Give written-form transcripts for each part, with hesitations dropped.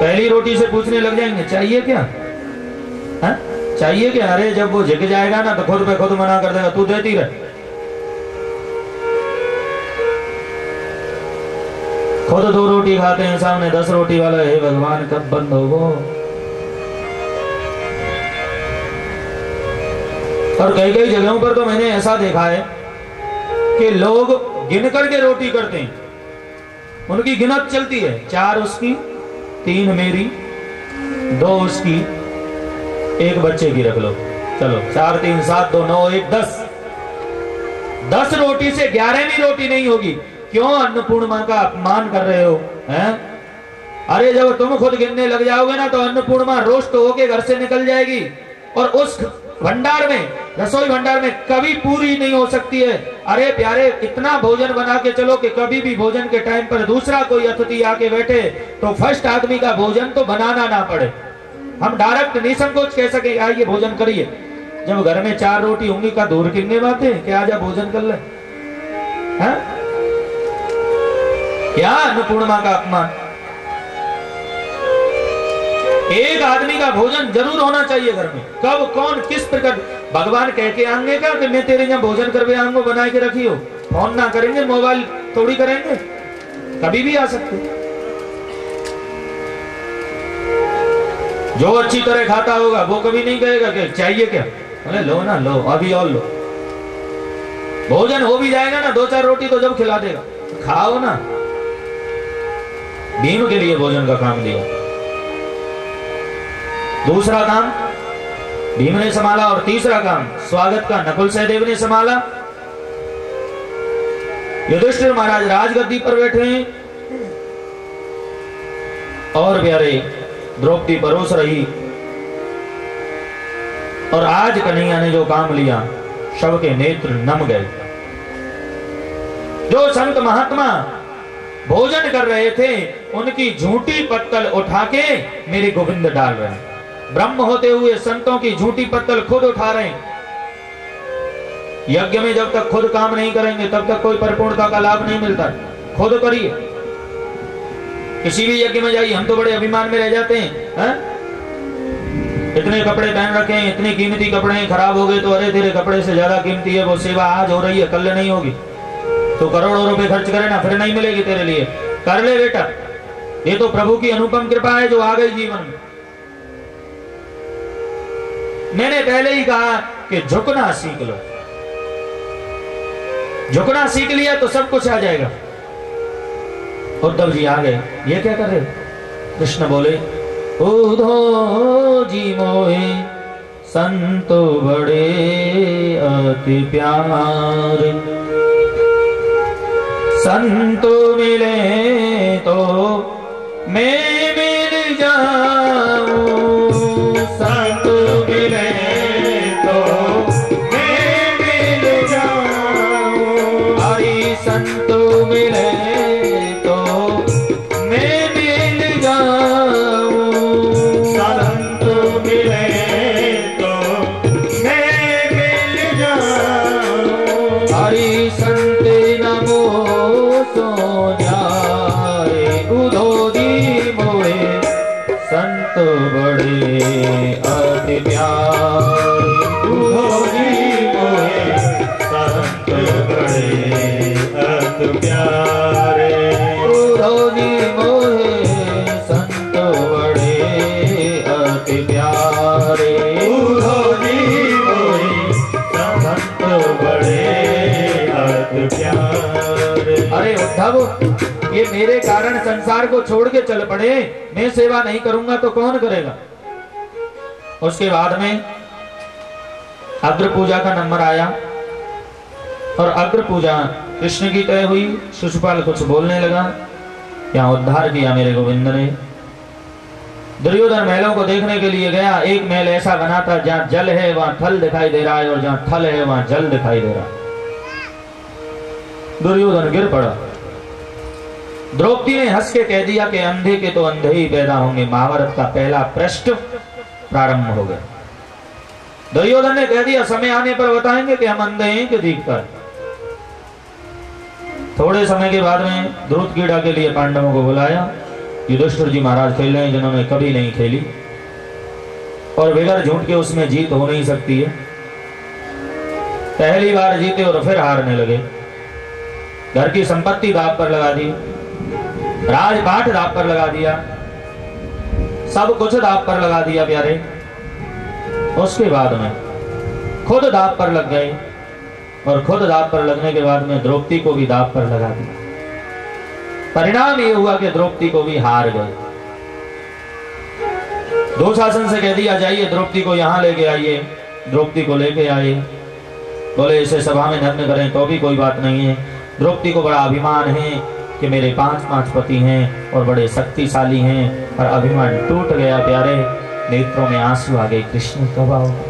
पहली रोटी से पूछने लग जाएंगे चाहिए क्या, है चाहिए क्या? अरे जब वो झिक जाएगा ना तो खुद पे खुद मना कर देगा, तू देती रहे। खुद 2 रोटी खाते हैं, सामने 10 रोटी वाला, हे भगवान कब बंद होगो। और कई कई जगहों पर तो मैंने ऐसा देखा है कि लोग गिन करके रोटी करते हैं, उनकी गिनत चलती है, 4 उसकी, 3 मेरी, 2 उसकी, 1 बच्चे की रख लो, चलो 4 3 7 2 9 1 10। 10 रोटी से 11वीं रोटी नहीं होगी। क्यों अन्नपूर्णा का अपमान कर रहे हो, हैं? अरे जब तुम खुद गिनने लग जाओगे ना तो अन्नपूर्णा रोस्ट होके घर से निकल जाएगी और उस भंडार में, रसोई भंडार में कभी पूरी नहीं हो सकती है। अरे प्यारे, इतना भोजन बना के चलो कि कभी भी भोजन के टाइम पर दूसरा कोई अतिथि आके बैठे तो फर्स्ट आदमी का भोजन तो बनाना ना पड़े, हम डायरेक्ट निसंकोच कह सके आइए भोजन करिए। जब घर में 4 रोटी होंगी का दूर किन्ने बातें कि आजा भोजन कर ले, हैं? क्या अन्नपूर्णा का अपमान। एक आदमी का भोजन जरूर होना चाहिए घर में। कब कौन किस प्रकार भगवान कह के आएंगे क्या कि मैं तेरे यहाँ भोजन करवे आऊंगा, बना के रखी हो? फोन ना करेंगे, मोबाइल थोड़ी करेंगे, कभी भी आ सकते। जो अच्छी तरह खाता होगा वो कभी नहीं कहेगा कि चाहिए क्या, अरे लो ना लो, अभी और लो। भोजन हो भी जाएगा ना, 2-4 रोटी तो जब खिला देगा, खाओ ना। भीम के लिए भोजन का काम दिया। दूसरा काम भीम ने संभाला और तीसरा काम स्वागत का नकुल सहदेव ने संभाला। युधिष्ठिर महाराज राजगद्दी पर बैठे हैं और प्यारे द्रौपदी परोस रही। और आज कन्हैया ने जो काम लिया, सबके नेत्र नम गए। जो संत महात्मा भोजन कर रहे थे उनकी झूठी पत्तल उठा के मेरे गोविंद डाल रहे हैं। ब्रह्म होते हुए संतों की झूठी पत्तल खुद उठा रहे हैं। यज्ञ में जब तक खुद काम नहीं करेंगे तब तक कोई परिपूर्णता का लाभ नहीं मिलता। खुद करिए, किसी भी यज्ञ में जाइए। हम तो बड़े अभिमान में रह जाते हैं, इतने कपड़े पहन रखे हैं, इतने कीमती कपड़े हैं, खराब हो गए तो अरे तेरे कपड़े से ज्यादा कीमती है वो सेवा, आज हो रही है कल नहीं होगी, तो करोड़ों रुपए खर्च करे ना, फिर नहीं मिलेगी तेरे लिए। कर ले बेटा, ये तो प्रभु की अनुपम कृपा है जो आ गई जीवन में। मैंने पहले ही कहा कि झुकना सीख लो। झुकना सीख लिया तो सब कुछ आ जाएगा। उद्धव जी आ गए, ये क्या कर रहे? कृष्ण बोले, उद्धव जी मोहे संतो बड़े अति प्यारे, संतो मिले तो मैं मिल जाऊं, संतो मिले तो मैं मिल जाऊं, हरि संतो मिले तो मैं मिल जाऊं, संतो मिले तो मैं मिल जाऊं, हरि संत नमो सोन्यारे, उधोदी मोहे संत बड़े अति प्यारे, उधोदी मोहे संत बड़े अति प्यारे, उधोदी मोहे संत बड़े अति प्यारे, उधोदी मोहे संत बड़े अति प्यारे। अरे उद्धव, ये मेरे कारण संसार को छोड़ के चल पड़े, मैं सेवा नहीं करूंगा तो कौन करेगा? उसके बाद में अग्र पूजा का नंबर आया और अग्र पूजा कृष्ण की तय हुई। शिशुपाल कुछ बोलने लगा, यहाँ उद्धार किया मेरे गोविंद ने। दुर्योधन महलों को देखने के लिए गया। एक महल ऐसा बना था जहाँ जल है वहां थल दिखाई दे रहा है और जहाँ थल है वहां जल दिखाई दे रहा है। दुर्योधन गिर पड़ा। द्रौपदी ने हंस के कह दिया कि अंधे के तो अंधे ही पैदा होंगे। महाभारत का पहला पृष्ठ प्रारंभ हो गया। दुर्योधन ने कह दिया समय आने पर बताएंगे कि हम अंधे हैं कि दिखकर। थोड़े समय के बाद में द्रुत क्रीड़ा के लिए पांडवों को बुलाया युधिष्ठिर जी महाराज खेल रहे हैं जिन्होंने कभी नहीं खेली, और बगैर झूठ के उसमें जीत हो नहीं सकती है। पहली बार जीते और फिर हारने लगे। घर की संपत्ति दांव पर लगा दी, राजपाट दांव पर लगा दिया, सब कुछ दांव पर लगा दिया प्यारे। उसके बाद में खुद दांव पर लग गए, और खुद दांव पर लगने के बाद में द्रौपदी को भी दांव पर लगा दिया। परिणाम ये हुआ कि द्रौपदी को भी हार गए। दुशासन से कह दिया जाइए द्रौपदी को यहां लेके आइए, द्रौपदी को लेके आए। बोले इसे सभा में नग्न करें तो भी कोई बात नहीं है। द्रौपदी को बड़ा अभिमान है कि मेरे 5 पति हैं और बड़े शक्तिशाली हैं, और अभिमान टूट गया प्यारे। नेत्रों में आंसू आ गए। कृष्ण कब आओगे?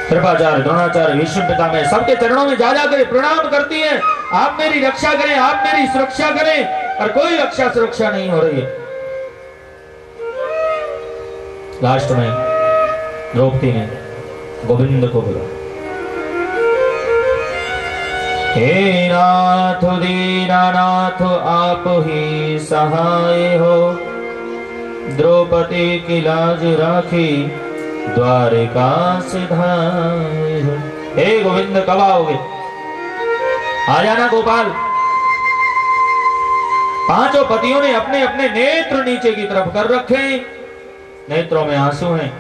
कृपाचार्य, द्रोणाचार्य, भीष्म पितामह सबके चरणों में जा जाकर प्रणाम करती हैं, आप मेरी रक्षा करें, आप मेरी सुरक्षा करें, और कोई रक्षा सुरक्षा नहीं हो रही है। लास्ट में द्रौपदी ने गोविंद को बोला, हे नाथ दीनानाथ आप ही सहाय हो, द्रौपदी की लाज राखी द्वारिका सिधाए हो। हे गोविंद कब आओगे? आ जाना गोपाल। 5 पतियों ने अपने अपने नेत्र नीचे की तरफ कर रखे, नेत्रों में आंसू हैं,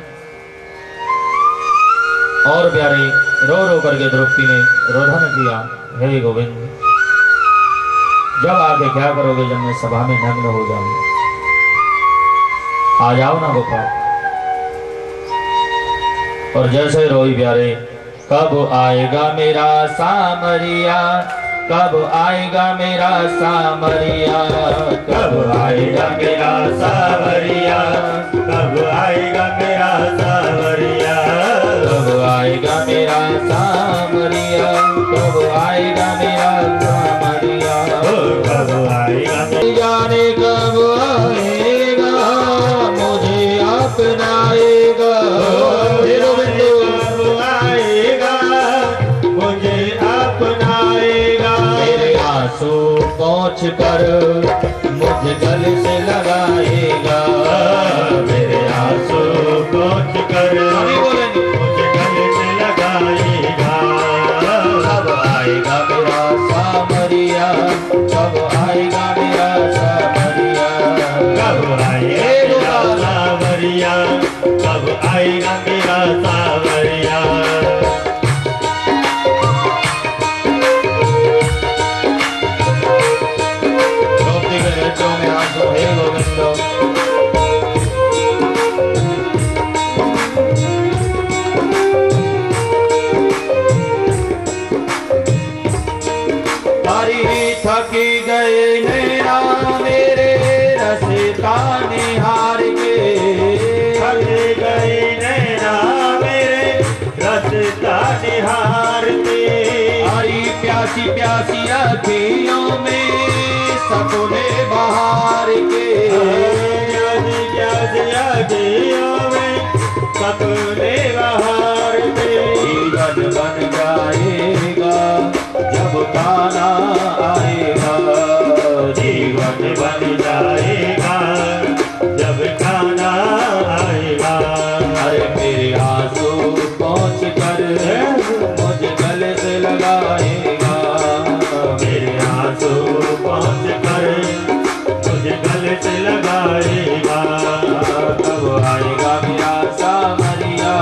और प्यारे रो रो करके द्रौपदी ने रोदन किया, हे गोविंद जब आके क्या करोगे जब मैं सभा में नग्न हो जाऊंगा? आ जाओ ना गोपाल। और जैसे रोई प्यारे, कब आएगा मेरा सामरिया, कब आएगा मेरा सामरिया, कब आएगा मेरा सावरिया, कब आएगा मेरा सावरिया, कब आएगा मेरा सामरिया, कब आएगा मेरा सामरिया, कब आएगा जाने कब आएगा मुझे अपनाएगा, कब आएगा मुझे अपनाएगा, मेरे आंसू पहुँच कर मुझे गले से लगाएगा, मेरे आंसू पहुँच कर मुझे गले से लगाएगा, कब आएगा मेरा सामरिया, कब आएगा मेरा सामरिया, कब आएगा मेरा सावरिया, कब आएगा मेरा सावरिया। द्रौपदी के नेत्रों में आंसू, हे गोविंद थकी गए नैना मेरे रसिका निहार के, थके गए नैना मेरे रसिका निहार के, हरी प्यासी प्यासी अखियों में सपने बहार के, प्यासी प्यासी अखियों में सपने बहार के, जीवन बन जाएगा जब गाना आएगा, जीवन बन जाएगा जब खाना आएगा, अरे मेरे आंसू पहुँच कर मुझे गले से लगाएगा, मेरे आंसू पहुँच कर मुझे गले से लगाएगा, कब आएगा मेरा सामरिया,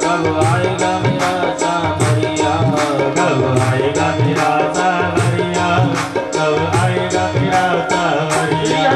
कब आएगा मेरा सामरिया, कब आएगा मेरा सावरिया, कब आएगा मेरा सावरिया।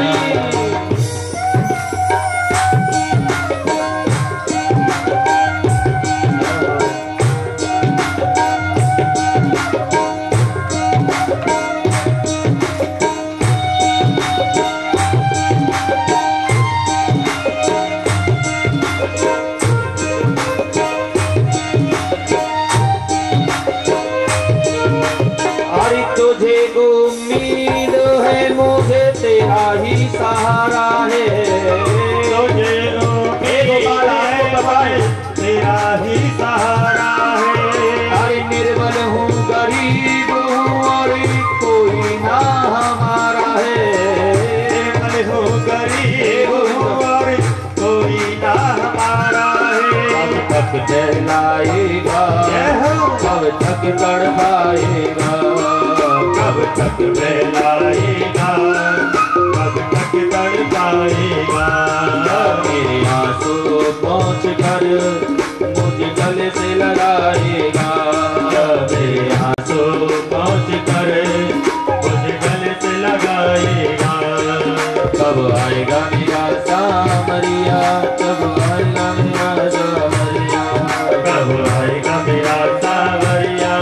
गरीब और कोई ना हमारा है। कब तक कहलाएगा, कब तक तड़पाएगा, कब तक बहलाएगा, कब तक तड़पाएगा। मेरे आंसू पहुँच कर मुझे गले से लगाएगा, मेरे आंसू पहुँच कर मुझे गले से लगाएगा। कब आएगा मेरा सामरिया, कब आएगा मेरा सामरिया, कब आएगा मेरा सावरिया,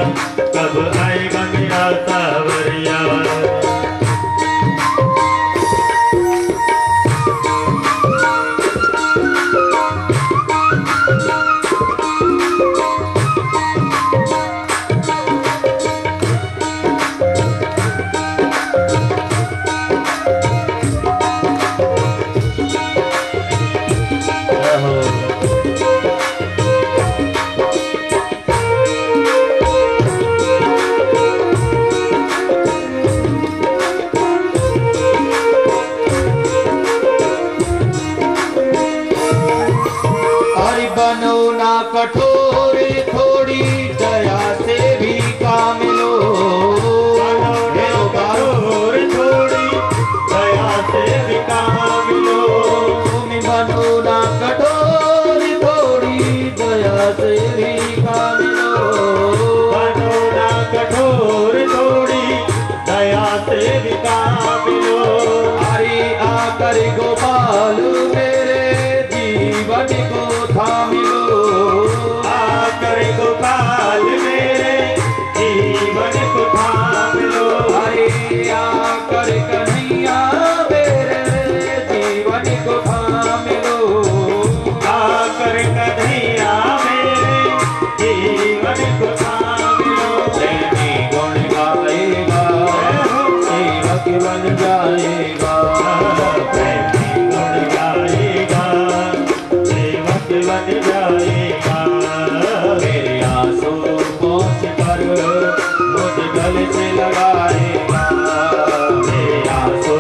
कब आएगा मेरा सावरिया। बनो ना कठोर, थोड़ी दया से भी काम लो। बनो ना कठोर, थोड़ी दया से भी काम लो। तुम बनो ना कठोर, थोड़ी दया से भी काम लो। बनो ना कठोर, थोड़ी दया से भी काम लो। हरि आकर गोपाल मेरे जीवन को थाम लो। आकर गोपाल मेरे जीवन को थाम लो। हरि आकर कन्हैया मेरे जीवन को थाम लो। आकर कन्हैया मेरे जीवन को थाम लो। प्रेमी गुण गाएगा, सेवक बन जाएगा। प्रेमी गुण गाएगा, सेवक बन जाएगा। मेरे आंसू पहुँच कर मुझ गले से लगाएगा। मेरे आंसू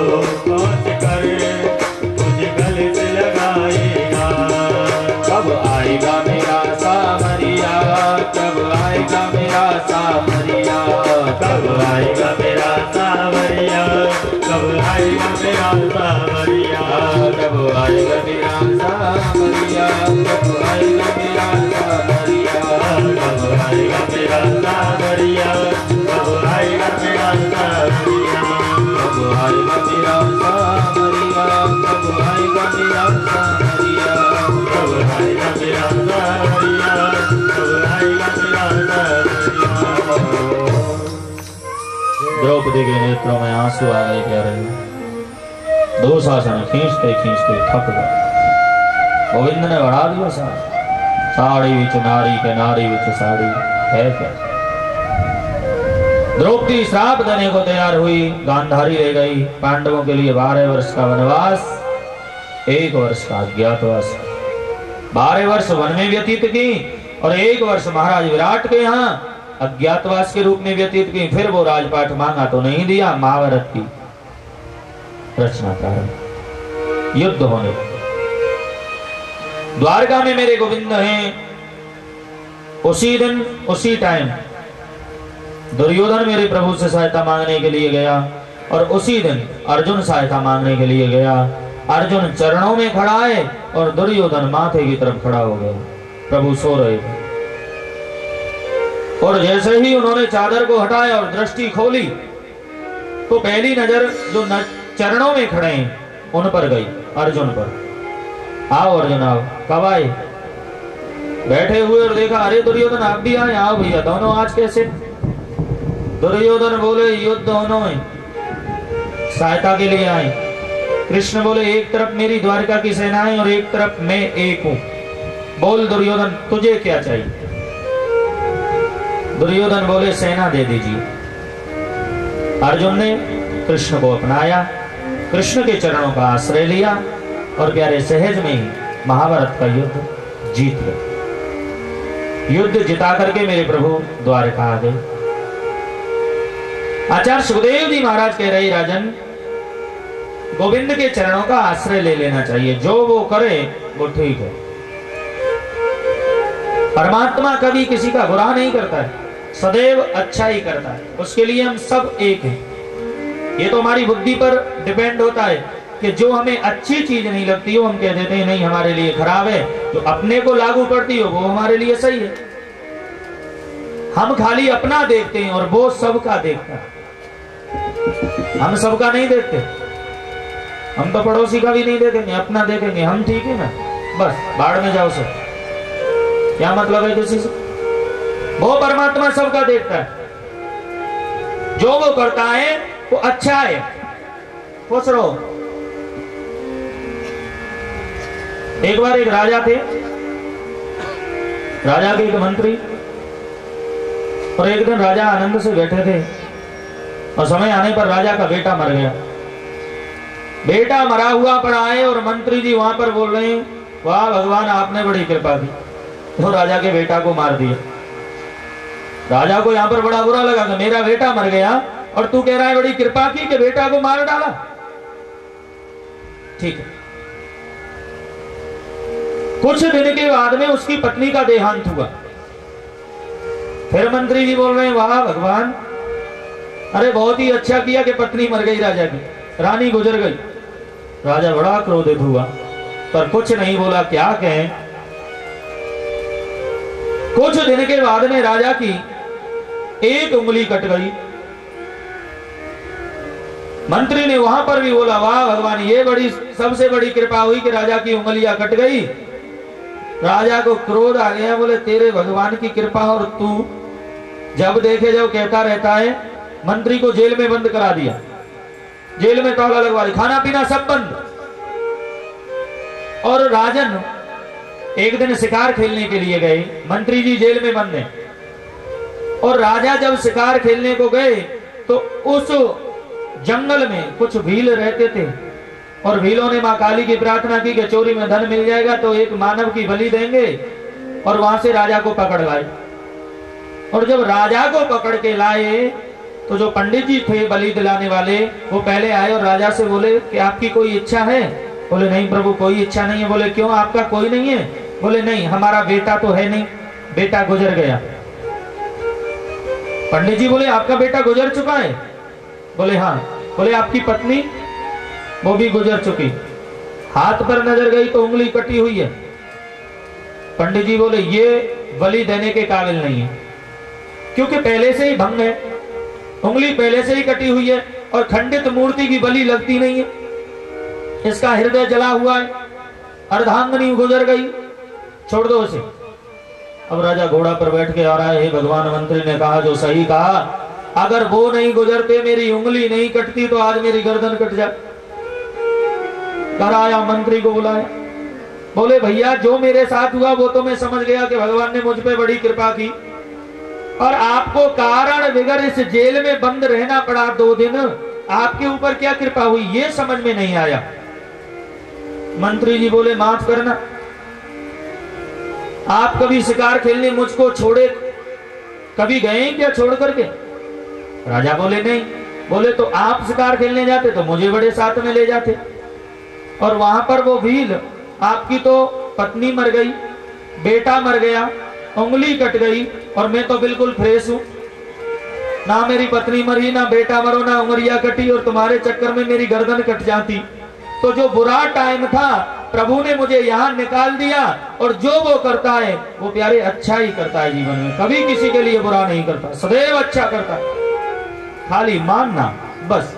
पहुँच कर मुझे गले से लगाएगा। कब आएगा मेरा सामरिया, कब आएगा मेरा सामरिया, कब आएगा मेरा सावरिया, कब आएगा मेरा सावरिया। कब आएगा मेरा सामरिया, कब आएगा मेरा सामरिया, कब आएगा मेरा सावरिया, कब आएगा मेरा सावरिया। कब आएगा मेरा सामरिया, कब आएगा मेरा सामरिया, कब आएगा मेरा सावरिया, कब आएगा मेरा सावरिया। द्रौपदी के नेत्रों में आंसू आ गए प्यारे। दुशासन खींचते खींचते थक गए। गोविंद ने बढ़ा दिया साड़ी विच नारी के नारी विच साड़ी है क्या। द्रौपदी श्राप देने को तैयार हुई, गांधारी रह गई। पांडवों के लिए 12 वर्ष का वनवास, 1 वर्ष का अज्ञातवास। 12 वर्ष वन में व्यतीत की और 1 वर्ष महाराज विराट के यहाँ अज्ञातवास के रूप में व्यतीत की। फिर वो राजपाट मांगा तो नहीं दिया। महाभारत की रचना प्रारंभ, युद्ध होने। द्वारका में मेरे गोविंद हैं। उसी दिन उसी टाइम दुर्योधन मेरे प्रभु से सहायता मांगने के लिए गया और उसी दिन अर्जुन सहायता मांगने के लिए गया। अर्जुन चरणों में खड़ा है और दुर्योधन माथे की तरफ खड़ा हो गया। प्रभु सो रहे थे और जैसे ही उन्होंने चादर को हटाया और दृष्टि खोली तो पहली नजर जो चरणों में खड़े हैं उन पर गई, अर्जुन पर। आओ अर्जुन आओ। कब आए? बैठे हुए और देखा, अरे दुर्योधन आप भी आए। आओ भैया, दोनों आज कैसे? दुर्योधन बोले युद्ध होना है, सहायता के लिए आए। कृष्ण बोले एक तरफ मेरी द्वारका की सेना है और एक तरफ मैं एक हूं। बोल दुर्योधन तुझे क्या चाहिए? दुर्योधन बोले सेना दे दीजिए। अर्जुन ने कृष्ण को अपनाया, कृष्ण के चरणों का आश्रय लिया और प्यारे सहज में ही महाभारत का युद्ध जीत गए। युद्ध जिता करके मेरे प्रभु द्वारका आ गए। आचार्य सुखदेव जी महाराज कह रहे, राजन गोविंद के चरणों का आश्रय ले लेना चाहिए। जो वो करे वो ठीक है। परमात्मा कभी किसी का बुरा नहीं करता है, सदैव अच्छा ही करता है। उसके लिए हम सब एक हैं। ये तो हमारी बुद्धि पर डिपेंड होता है कि जो हमें अच्छी चीज नहीं लगती हो हम कह देते हैं नहीं हमारे लिए खराब है, जो अपने को लागू पड़ती हो वो हमारे लिए सही है। हम खाली अपना देखते हैं और वो सबका देखता है। हम सबका नहीं देखते, हम तो पड़ोसी का भी नहीं देखेंगे, अपना देखेंगे। हम ठीक है ना, बस बाढ़ में जाओ सब, क्या मतलब है किसी से। वो परमात्मा सबका देखता है। जो वो करता है वो अच्छा है। खुश रहो। एक बार एक राजा थे, राजा के एक मंत्री, और एक दिन राजा आनंद से बैठे थे और समय आने पर राजा का बेटा मर गया। बेटा मरा हुआ पड़ा है और मंत्री जी वहां पर बोल रहे हैं वाह भगवान आपने बड़ी कृपा की, तो राजा के बेटा को मार दिया। राजा को यहां पर बड़ा बुरा लगा कि मेरा बेटा मर गया और तू कह रहा है बड़ी कृपा की कि बेटा को मार डाला। ठीक है। कुछ दिन के बाद में उसकी पत्नी का देहांत हुआ। फिर मंत्री जी बोल रहे हैं वाह भगवान, अरे बहुत ही अच्छा किया कि पत्नी मर गई राजा की, रानी गुजर गई। राजा बड़ा क्रोधित हुआ पर कुछ नहीं बोला। क्या कहें। कुछ दिन के बाद में राजा की एक उंगली कट गई। मंत्री ने वहां पर भी बोला वाह भगवान, ये बड़ी सबसे बड़ी कृपा हुई कि राजा की उंगलियां कट गई। राजा को क्रोध आ गया, बोले तेरे भगवान की कृपा और तू जब देखे जब कहता रहता है। मंत्री को जेल में बंद करा दिया, जेल में ताला लगवा दिया, खाना पीना सब बंद। और राजन एक दिन शिकार खेलने के लिए गए, मंत्री जी जेल में बंद हैं। और राजा जब शिकार खेलने को गए तो उस जंगल में कुछ भील रहते थे और भीलों ने मां काली की प्रार्थना की कि चोरी में धन मिल जाएगा तो एक मानव की बलि देंगे, और वहां से राजा को पकड़ लाए। और जब राजा को पकड़ के लाए तो जो पंडित जी थे बलि दिलाने वाले, वो पहले आए और राजा से बोले कि आपकी कोई इच्छा है। बोले नहीं प्रभु कोई इच्छा नहीं है। बोले क्यों, आपका कोई नहीं है। बोले नहीं, हमारा बेटा तो है नहीं, बेटा गुजर गया। पंडित जी बोले आपका बेटा गुजर चुका है। बोले हाँ। बोले आपकी पत्नी, वो भी गुजर चुकी। हाथ पर नजर गई तो उंगली कटी हुई है। पंडित जी बोले ये बलि देने के काबिल नहीं है, क्योंकि पहले से ही भंग है, उंगली पहले से ही कटी हुई है और खंडित मूर्ति की बलि लगती नहीं है। इसका हृदय जला हुआ है, अर्धांगनी गुजर गई, छोड़ दो उसे। अब राजा घोड़ा पर बैठ के आ रहा है। भगवान मंत्री ने कहा जो सही कहा, अगर वो नहीं गुजरते, मेरी उंगली नहीं कटती तो आज मेरी गर्दन कट जाए। घर आया, मंत्री को बुलाया। बोले भैया जो मेरे साथ हुआ वो तो मैं समझ गया कि भगवान ने मुझ पे बड़ी कृपा की, और आपको कारण बगैर इस जेल में बंद रहना पड़ा 2 दिन, आपके ऊपर क्या कृपा हुई ये समझ में नहीं आया। मंत्री जी बोले माफ करना, आप कभी शिकार खेलने मुझको छोड़े कभी गए क्या छोड़ करके। राजा बोले नहीं। बोले तो आप शिकार खेलने जाते तो मुझे बड़े साथ में ले जाते, और वहां पर वो भील, आपकी तो पत्नी मर गई, बेटा मर गया, उंगली कट गई, और मैं तो बिल्कुल फ्रेश हूं। ना मेरी पत्नी मरी, ना बेटा मरो, ना उंगलियां कटी, और तुम्हारे चक्कर में मेरी गर्दन कट जाती। तो जो बुरा टाइम था प्रभु ने मुझे यहाँ निकाल दिया, और जो वो करता है वो प्यारे अच्छा ही करता है जीवन में, कभी किसी के लिए बुरा नहीं करता, सदैव अच्छा करता है। खाली मानना बस,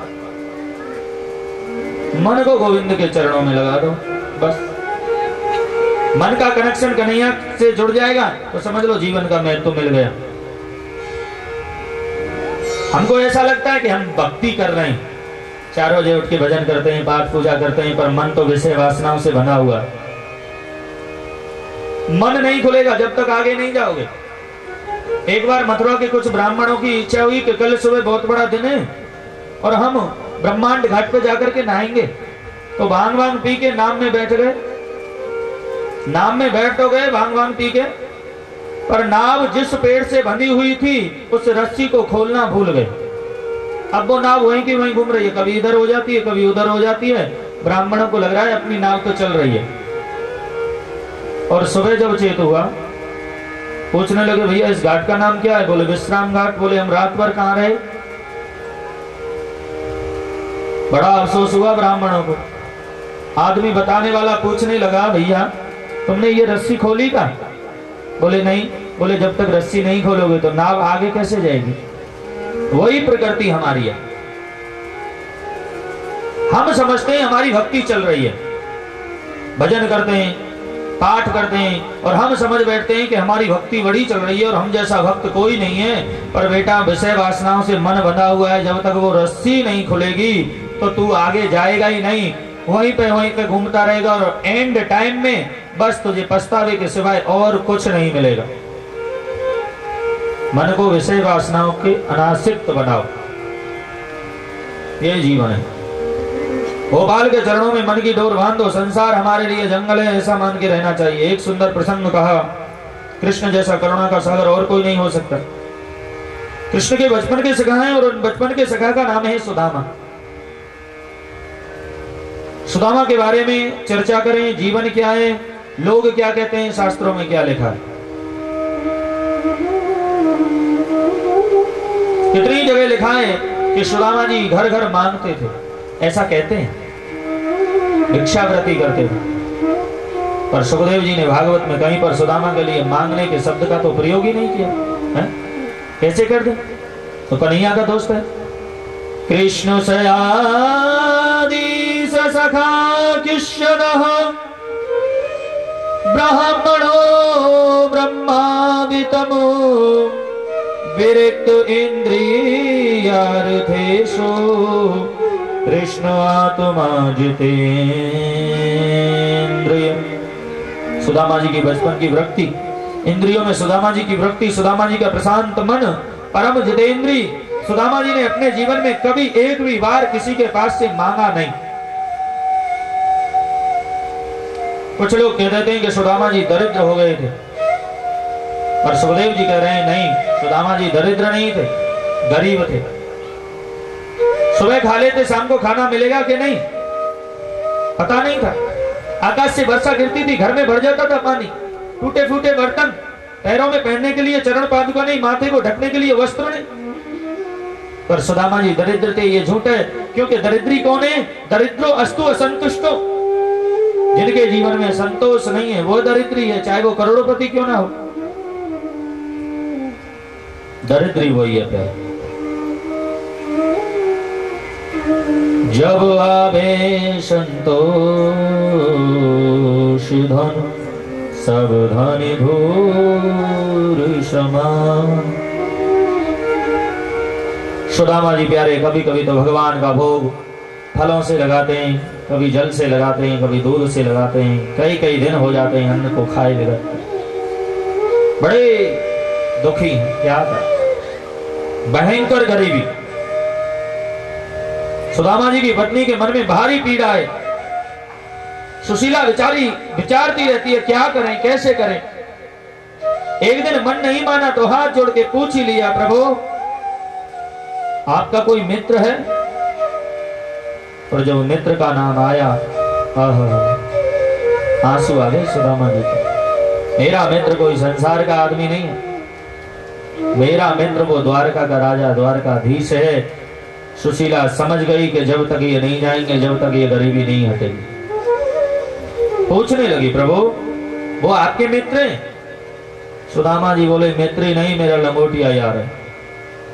मन को गोविंद के चरणों में लगा दो बस। मन का कनेक्शन कन्हैया से जुड़ जाएगा तो समझ लो जीवन का महत्व मिल गया। हमको ऐसा लगता है कि हम भक्ति कर रहे हैं, 4 बजे उठ के भजन करते हैं, पाठ पूजा करते हैं, पर मन तो विषय वासनाओं से बना हुआ है। मन नहीं खुलेगा जब तक आगे नहीं जाओगे। एक बार मथुरा के कुछ ब्राह्मणों की इच्छा हुई कि कल सुबह बहुत बड़ा दिन है और हम ब्रह्मांड घाट पे जाकर के नहाएंगे, तो भांग वांग पी के नाव में बैठ गए। नाव में बैठ तो गए भांग वांग पी के, पर नाव जिस पेड़ से बंधी हुई थी उस रस्सी को खोलना भूल गए। अब वो नाव वहीं की वहीं घूम रही है, कभी इधर हो जाती है कभी उधर हो जाती है। ब्राह्मणों को लग रहा है अपनी नाव तो चल रही है। और सुबह जब चेत हुआ, पूछने लगे भैया इस घाट का नाम क्या है? बोले विश्राम घाट। बोले हम रात भर कहाँ रहे? बड़ा अफसोस हुआ ब्राह्मणों को। आदमी बताने वाला पूछने लगा भैया तुमने ये रस्सी खोली का? बोले नहीं। बोले जब तक रस्सी नहीं खोलोगे तो नाव आगे कैसे जाएगी? वही प्रकृति हमारी है। हम समझते हैं हमारी भक्ति चल रही है, भजन करते हैं, पाठ करते हैं और हम समझ बैठते हैं कि हमारी भक्ति बड़ी चल रही है और हम जैसा भक्त कोई नहीं है। पर बेटा विषय वासनाओं से मन बंधा हुआ है, जब तक वो रस्सी नहीं खुलेगी तो तू आगे जाएगा ही नहीं, वहीं पे घूमता रहेगा और एंड टाइम में बस तुझे पछतावे के सिवाय और कुछ नहीं मिलेगा। मन को विषय वासनाओं के अनासक्त बनाओ, ये जीवन है। गोपाल के चरणों में मन की डोर बांधो। संसार हमारे लिए जंगल है ऐसा मान के रहना चाहिए। एक सुंदर प्रसंग कहा, कृष्ण जैसा करुणा का सागर और कोई नहीं हो सकता। कृष्ण के बचपन के सखा हैं और उन बचपन के सखा का नाम है सुदामा। सुदामा के बारे में चर्चा करें, जीवन क्या है, लोग क्या कहते हैं, शास्त्रों में क्या लिखा है। कितनी जगह लिखा है कि सुदामा जी घर घर मांगते थे, ऐसा कहते हैं, भिक्षावृत्ति करते थे। पर सुखदेव जी ने भागवत में कहीं पर सुदामा के लिए मांगने के शब्द का तो प्रयोग ही नहीं किया है? कैसे कर दे? तो कन्हैया का दोस्त है। कृष्ण सयादि सखा किशनः ब्राह्मणो ब्रह्मावितमो विरक्त इंद्रियार्थेषु कृष्ण आत्मा जितेन्द्रिय। सुदामा जी की बचपन की वृत्ति, इंद्रियों में सुदामा जी की वृत्ति, सुदामा जी का प्रशांत मन, परम जितेंद्री। सुदामा जी ने अपने जीवन में कभी एक भी बार किसी के पास से मांगा नहीं। कुछ लोग कह देते हैं कि सुदामा जी दरिद्र हो गए थे, पर सुखदेव जी कह रहे हैं नहीं, सुदामा जी दरिद्र नहीं थे, गरीब थे। सुबह खा लेते, शाम को खाना मिलेगा कि नहीं पता नहीं था। आकाश से वर्षा गिरती थी, घर में भर जाता था पानी, टूटे फूटे बर्तन, पैरों में पहनने के लिए चरण पादुका नहीं, माथे को ढकने के लिए वस्त्र नहीं। पर सुदामा जी दरिद्र थे, ये झूठ है। क्योंकि दरिद्री कौन है? दरिद्रो अस्तु असंतुष्टो। जिनके जीवन में संतोष नहीं है वो दरिद्री है, चाहे वो करोड़पति क्यों ना हो। दरिद्री वही है प्यार। जब आवे संतोष धन सब धनी धूर समान। सुदामा जी प्यारे कभी कभी तो भगवान का भोग फलों से लगाते हैं, कभी जल से लगाते हैं, कभी दूध से लगाते हैं। कई कई दिन हो जाते हैं अन्न को खाए बगैर, बड़े दुखी हैं। क्या था? भयंकर गरीबी। सुदामा जी की पत्नी के मन में भारी पीड़ा है। सुशीला विचारती रहती है क्या करें, कैसे करें। एक दिन मन नहीं माना तो हाथ जोड़ के पूछ ही लिया, प्रभु आपका कोई मित्र है? और जब मित्र का नाम आया, आंसू आ गए सुदामा जी को। मेरा मित्र कोई संसार का आदमी नहीं है, मेरा मित्र वो द्वारका का राजा, द्वारकाधीश है। सुशीला समझ गई कि जब तक ये नहीं जाएंगे, जब तक ये गरीबी नहीं हटेगी। पूछने लगी, प्रभु वो आपके मित्र हैं? सुदामा जी बोले, मित्र ही नहीं, मेरा लंगोटिया यार है।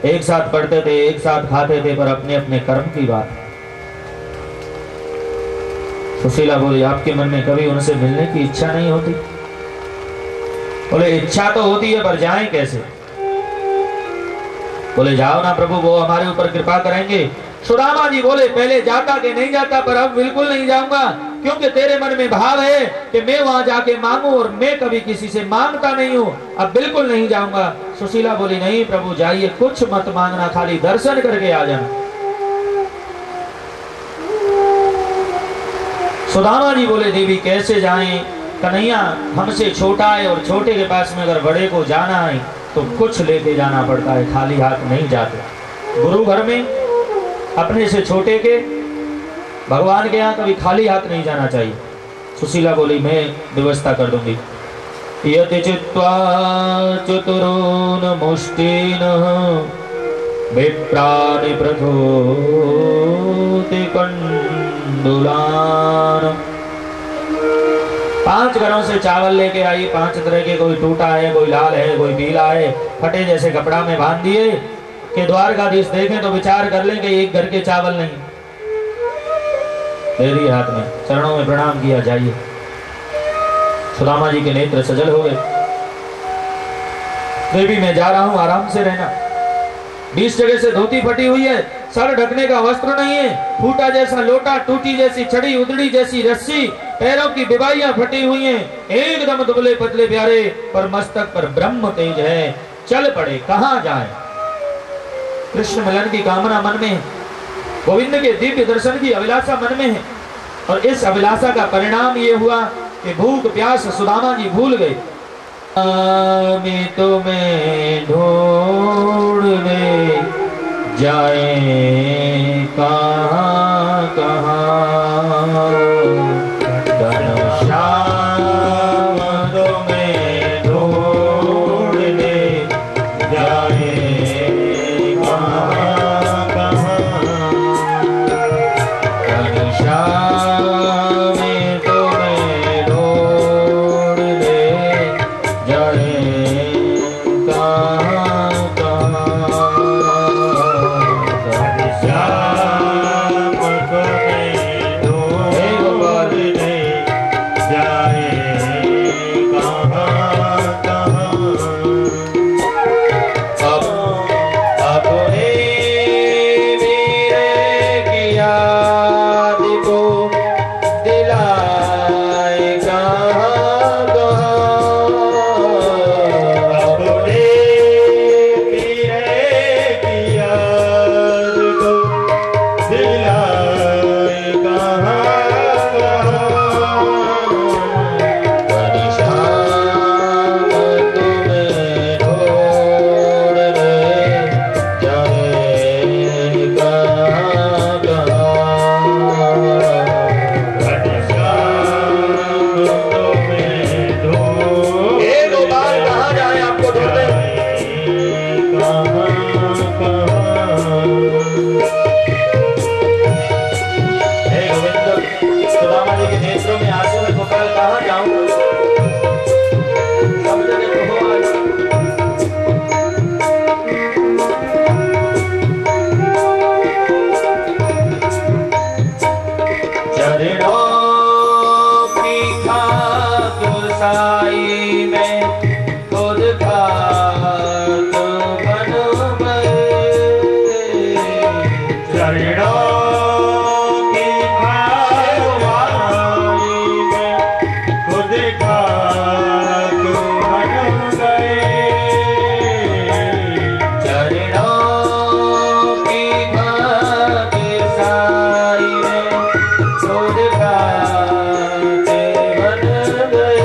एक साथ पढ़ते थे, एक साथ खाते थे, पर अपने अपने कर्म की बात। सुशीला बोली, आपके मन में कभी उनसे मिलने की इच्छा नहीं होती? बोले, इच्छा तो होती है, पर जाएं कैसे? बोले, जाओ ना प्रभु, वो हमारे ऊपर कृपा करेंगे। सुदामा जी बोले, पहले जाता कि नहीं जाता, पर अब बिल्कुल नहीं जाऊंगा, क्योंकि तेरे मन में भाव है कि मैं वहां जाके मांगू, और मैं कभी किसी से मांगता नहीं हूं, अब बिल्कुल नहीं जाऊंगा। सुशीला बोली, नहीं प्रभु जाइए, कुछ मत मांगना, खाली दर्शन करके आ जाना। सुदामा जी बोले, देवी कैसे जाएं? कन्हैया हमसे छोटा है, और छोटे के पास में अगर बड़े को जाना है तो कुछ लेके जाना पड़ता है, खाली हाथ नहीं जाते। गुरु घर में अपने से छोटे के भगवान के यहाँ कभी खाली हाथ नहीं जाना चाहिए। सुशीला बोली मैं व्यवस्था कर दूंगी। यति चित्वा चतुरोन मुष्टिन विप्राणि प्रथोति कंडुलान। 5 घरों से चावल लेके आई, 5 तरह के, कोई टूटा है, कोई लाल है, कोई पीला है, फटे जैसे कपड़ा में बांध दिए कि द्वारकाधीश देखें तो विचार कर लें कि एक घर के चावल नहीं। दे दिए हाथ में, चरणों में प्रणाम किया, जाइए। सुदामा जी के नेत्र सजल हो गए। देवी मैं जा रहा हूं, आराम से रहना। 20 जगह से धोती फटी हुई है, सर ढकने का वस्त्र नहीं है, फूटा जैसा लोटा, टूटी जैसी छड़ी, उधड़ी जैसी रस्सी, पैरों की डिबाइयां फटी हुई हैं, एकदम दुबले पतले प्यारे, पर मस्तक पर ब्रह्म तेज है। चल पड़े, कहां जाए। कृष्ण मिलन की कामना मन में है, गोविंद के दिव्य दर्शन की अभिलाषा मन में है, और इस अभिलाषा का परिणाम ये हुआ कि भूख प्यास सुदामा जी भूल गए। मैं तुम्हें ढूंढने जाए कहां कहां, घनश्याम तुम्हें ढूंढने जाए कहां कहां, घनश्याम तुम्हें ढूंढने जाए कहां कहां, घनश्याम तुम्हें ढूंढने जाए कहां कहां। अपने वीर की याद को दिलाए कहां कहां, अपने वीर की याद को दिलाए कहां कहां, घनश्याम तुम्हें ढूंढने जाए कहां कहां, घनश्याम तुम्हें ढूंढने। हे गोपाल कहां जाए, आपको ढूंढने कहां कहां। हे गोविंद, सुदामा जी के नेत्रों में आंसू है, गोपाल कहां जाऊं, सब जगह तो हो आज। चरणों की खाक साई में खुद खाक बन गए। चरणों की खाक साई में खुद खाक बन गए। चरणों की खाक साई में खुद खाक बन गए।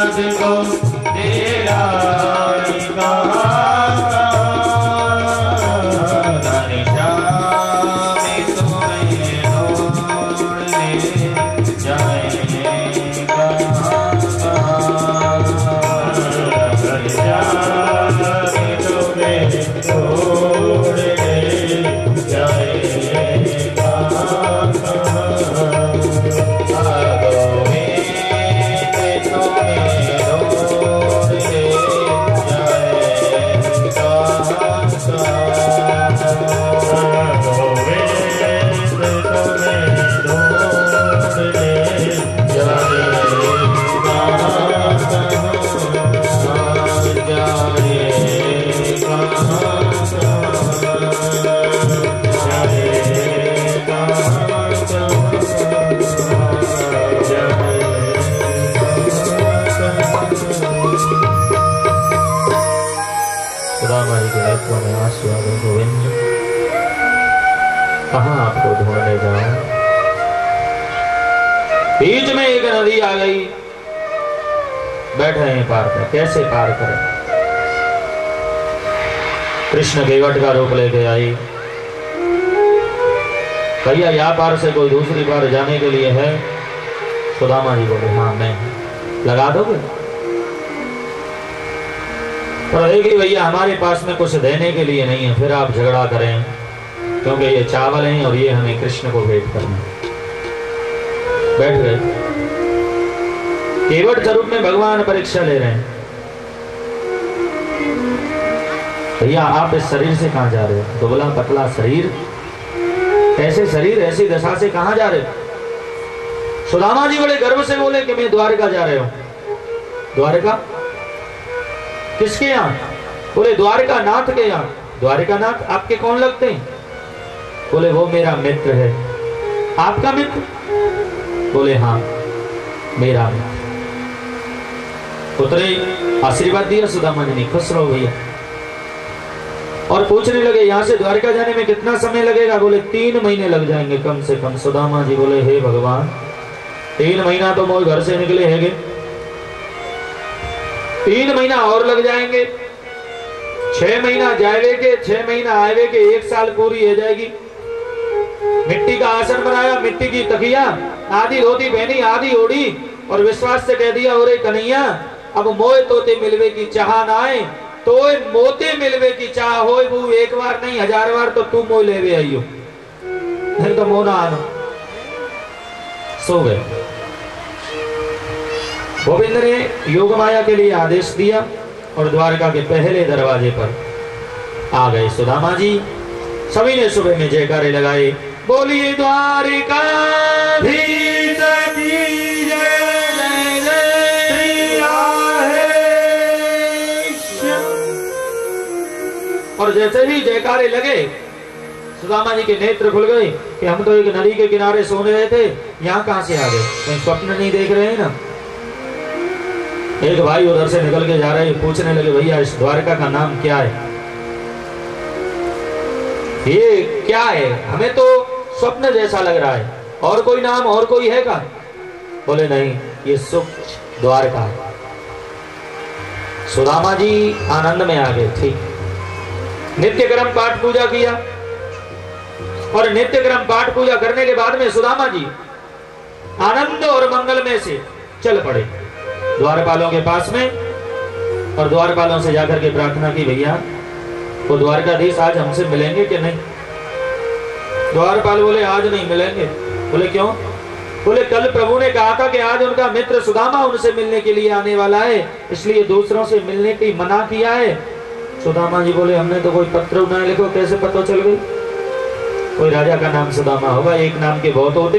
को तेरा कहाँ आपको ढूंढने जाऊं? बीच में एक नदी आ गई, बैठे हैं पार पर, कैसे पार करें? कृष्ण केवट का रूप लेके आई, भैया यहाँ पार से कोई दूसरी पार जाने के लिए है? सुदामा जी बोले हाँ मैं, लगा दोगे? पर देखिए भैया हमारे पास में कुछ देने के लिए नहीं है, फिर आप झगड़ा करें, क्योंकि ये चावल हैं और ये हमें कृष्ण को भेंट करना। बैठ गए, केवट स्वरूप में भगवान परीक्षा ले रहे हैं। भैया आप इस शरीर से कहां जा रहे हो? दुबला पतला शरीर, ऐसे शरीर ऐसी दशा से कहां जा रहे हो? सुदामा जी बड़े गर्व से बोले कि मैं द्वारका जा रहे हूं। द्वारका किसके यहाँ? बोले द्वारका नाथ के यहाँ। द्वारका नाथ आपके कौन लगते हैं? बोले वो मेरा मित्र है। आपका मित्र? बोले हाँ मेरा मित्र। उतरे, आशीर्वाद दिया सुदामा जी ने, खुश रहो भैया। और पूछने लगे यहाँ से द्वारका जाने में कितना समय लगेगा? बोले 3 महीने लग जाएंगे कम से कम। सुदामा जी बोले हे भगवान, 3 महीना तो मोर घर से निकले हैगे, 3 महीना और लग जाएंगे, 6 महीना जाएवे के, 6 महीना आएवे के, 1 साल पूरी हो जाएगी। मिट्टी का आसन बनाया, मिट्टी की तकिया, आधी धोती पहनी आधी ओढ़ी, और विश्वास से कह दिया ओरे कन्हैया अब मोए तोते मिलवे की चाह ना आए, तो मोते मिलवे की चाह हो, वो 1 बार नहीं 1000 बार तो तू मोह लेवे आइयो, नहीं तो मोह ना आना। सो गए। गोविंद ने योग माया के लिए आदेश दिया और द्वारका के पहले दरवाजे पर आ गए सुदामा जी। सभी ने सुबह में जयकारे लगाए, बोलिए द्वारिका धीश की जय, जय जय और जैसे ही जयकारे लगे सुदामा जी के नेत्र खुल गए कि हम तो एक नदी के किनारे सो रहे थे, यहाँ कहां से आ गए? कहीं स्वप्न नहीं देख रहे हैं ना? एक भाई उधर से निकल के जा रहे, पूछने लगे भैया इस द्वारका का नाम क्या है? ये क्या है? हमें तो स्वप्न जैसा लग रहा है, और कोई नाम और कोई है का? बोले नहीं, ये सुख द्वारका है। सुदामा जी आनंद में आ गए। ठीक, नित्य क्रम पाठ पूजा किया, और नित्य क्रम पाठ पूजा करने के बाद में सुदामा जी आनंद और मंगल में से चल पड़े द्वारपालों के पास में, और द्वारपालों से जाकर के प्रार्थना की भैया वो द्वारकाधीश आज हमसे मिलेंगे कि नहीं? द्वारपाल बोले आज नहीं मिलेंगे। बोले क्यों? बोले कल प्रभु ने कहा था कि आज उनका मित्र सुदामा उनसे मिलने के लिए आने वाला है, इसलिए दूसरों से मिलने की मना किया है। सुदामा जी बोले हमने तो कोई पत्र न लिखो, कैसे पता चल गई? कोई राजा का नाम सुदामा होगा, एक नाम के बहुत होते।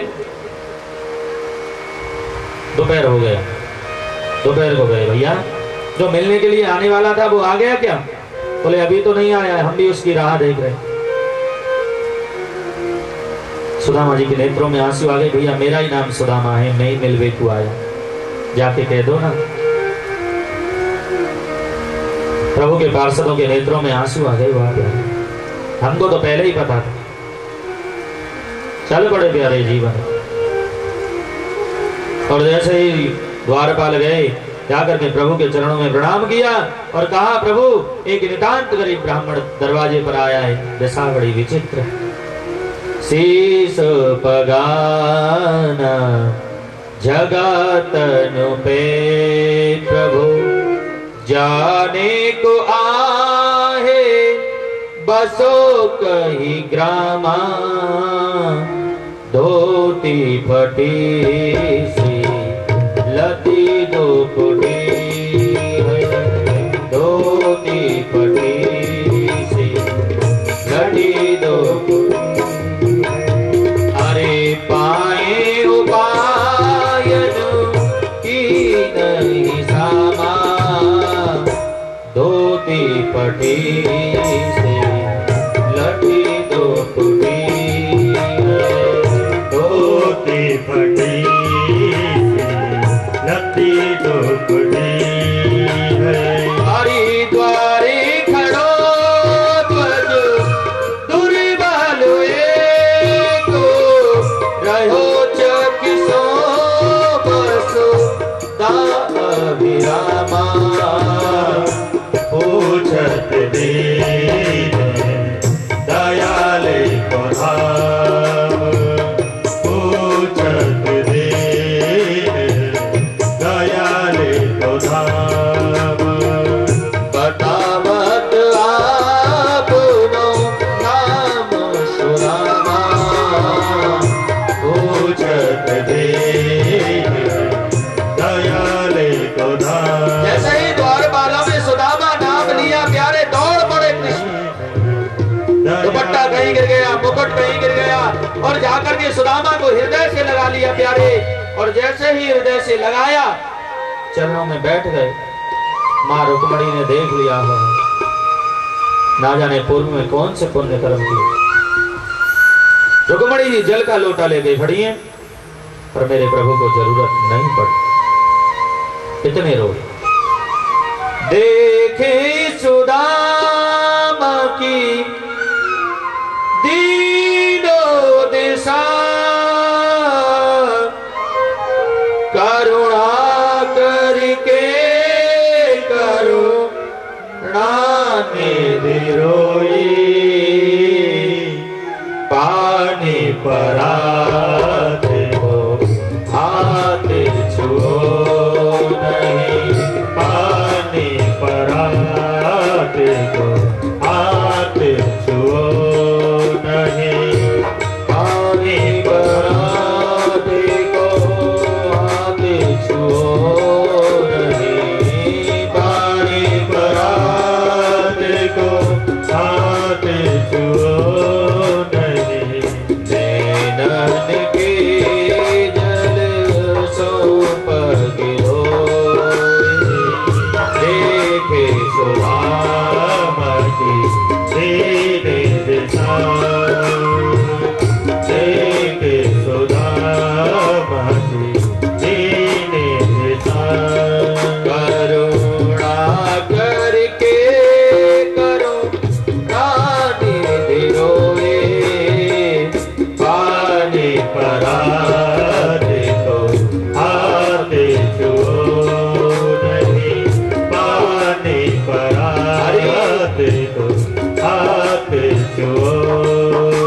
दोपहर हो गया, दोपहर को गए भैया, जो मिलने के लिए आने वाला था वो आ गया क्या? बोले अभी तो नहीं आया है, हम भी उसकी राह देख रहे हैं। सुदामा जी के नेत्रों में आंसू आ गए, भैया मेरा ही नाम सुदामा है, मैं ही मिलवे को आया, जाके कह दो ना। प्रभु के पार्षदों के नेत्रों में आंसू आ गए, वाह हमको तो पहले ही पता था। चल पड़े प्यारे जीवन, और जैसे ही द्वारपाल गए जाकर के प्रभु के चरणों में प्रणाम किया और कहा, प्रभु एक नितांत गरीब ब्राह्मण दरवाजे पर आया है, दशा बड़ी विचित्र है। शीस पगाना जगतनु पे प्रभु, जाने को आहे बसो कही ग्रामा, धोती फटी सी लती दो फटी है, धोती फटी सी लटी दो फटी। अरे पाए उपायन की नहीं सामा, धोती फटी से लटी दो फटी है, धोती फटी लती दो फटी है। हरिद्वारे खड़ो ध्वज दुर्बल एको, रहो चकिसो बसो दाभिरामा, पूछत दीन दयाले को धाम, पूछत दीन दयाले को धाम। बतावत आपनो नाम सुरामा, पूछत दीन दयाले को धाम। जैसे ही द्वारपालों में सुदामा नाम लिया, प्यारे दौड़ पड़े कृष्ण। दुपट्टा कहीं गिर गया, मुकुट कहीं गिर गया, और जाकर के सुदामा को हृदय से लगा लिया प्यारे। और जैसे ही हृदय से लगाया, चरणों में बैठ गए। माँ रुक्मणी ने देख लिया है, ना जाने पूर्व में कौन से पुण्य कर्म किए। रुक्मणी जी जल का लोटा लेके खड़ी हैं, पर मेरे प्रभु को जरूरत नहीं पड़ी। इतने रो देखे सुदामा की दीनो दिशा, करुणा करके करुणा निधि रोई, पानी परात को हाथ छुओ नहीं, पानी परात को हाथ छुओ नहीं, पानी परात को हाथ छुओ नहीं, पानी परात को हाथ छुओ नहीं। नैनन के जल सौंप गिरोए, देखे सुदामा की दीन दिशा, देखे सुदामा की दीन दिशा। करुणा करके करुणा निधि रोए, पानी परात को हाथ छुओ नहीं, पानी परात को हाथ छुओ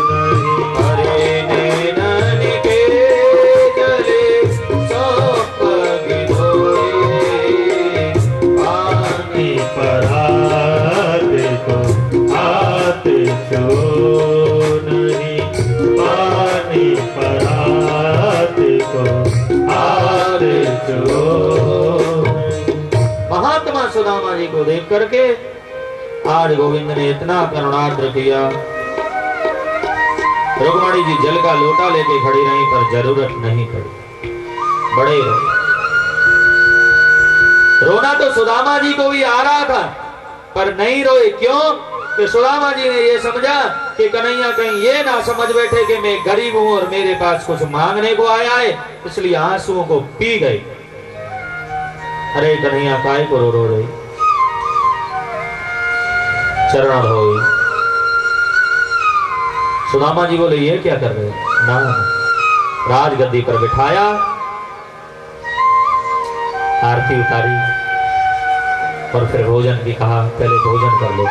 नहीं। हरे नैनन के जले सौंप गिरोए, पानी परात को हाथ छुओ नहीं, पानी परात को हाथ छुओ नहीं। महात्मा सुदामा जी को देख करके आज गोविंद ने इतना करुणाद्र किया। रुक्मणी जी जल का लोटा लेके खड़ी रही, पर जरूरत नहीं पड़ी। बड़े रोना तो सुदामा जी को भी आ रहा था, पर नहीं रोए। क्यों? कि सुदामा जी ने ये समझा कि कन्हैया कहीं ये ना समझ बैठे कि मैं गरीब हूं और मेरे पास कुछ मांगने को आया है, इसलिए आंसुओं को पी गए। अरे कन्हैया काय को रो रही, चरण धोई। सुदामा जी बोले ये क्या कर रहे हो? ना, राजगद्दी पर बिठाया, आरती उतारी और फिर भोजन की कहा, पहले भोजन कर लो।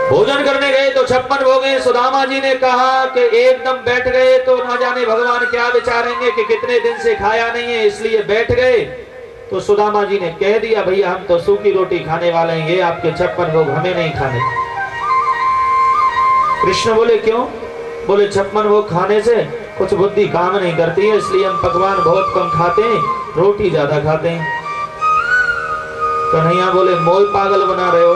भोजन करने गए तो 56 भोगे। सुदामा जी ने कहा कि एकदम बैठ गए तो ना जाने भगवान क्या विचारेंगे कि कितने दिन से खाया नहीं है, इसलिए बैठ गए। तो सुदामा जी ने कह दिया, भैया हम तो सूखी रोटी खाने वाले हैं, ये आपके 56 भोग हमें नहीं खाने। कृष्ण बोले क्यों? बोले 56 भोग खाने से कुछ बुद्धि काम नहीं करती है, इसलिए हम पकवान बहुत कम खाते हैं, रोटी ज्यादा खाते हैं। कन्हैया बोले मोह पागल बना रहे हो।